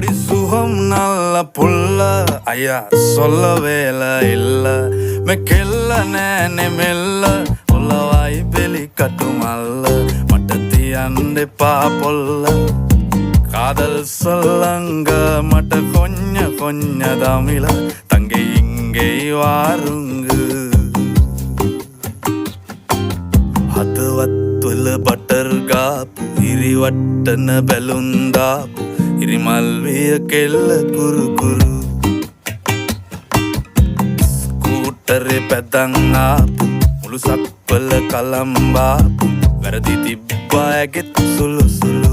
பொடி சுகம் நல்ல புள்ள ஐயா சொல்ல வேலை இல்ல மெக்கெல்ல நேனே மெல்ல உள்ளவாய் வெளி கட்டுமல்ல மட்டத்தி அண்டை பாப்பொல்ல காதல் சொல்லங்க மட்ட கொஞ்ச தமிழ தங்கை இங்கே வாருங்கு හදවත්වල බටර් ගාපු ඉරිවට්ටන බැලුන්දාපු ඉරිමල්විය කෙල්ල කුරුකුරු ස්කූටරේ පැදන් ආපු මුළු සක්වල කලම්බාපු වැරදි තිබ්බා ඇගෙත් සුළු සුළු